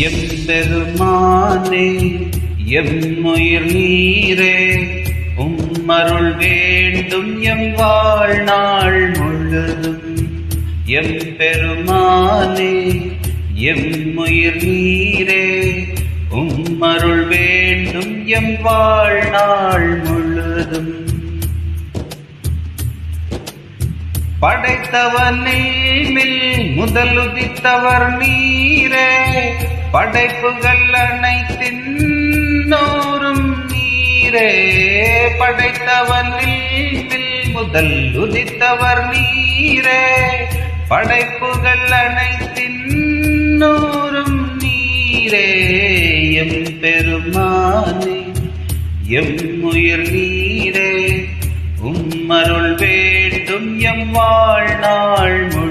எம்பெருமானே எம்முயிர் நீரே உம்மருள் வேண்டும் எம் வாழ்நாள் முழுதும். எம்பெருமானே எம்முயிர் நீரே உம்மருள் வேண்டும் எம் வாழ்நாள் முழுதும். படைத்தவனே முதலுதித்தவர் நீரே படைப்புகள் அனைத்தின் நோரும் நீரே. படைத்தவனில் முதல் உதித்தவர் நீரே படைப்புகள் அனைத்தின் நோரும் நீரே. எம்பெருமானே எம்முயிர் நீரே உம்மருள் வேண்டும் எம் வாழ்நாள் முழுதும்.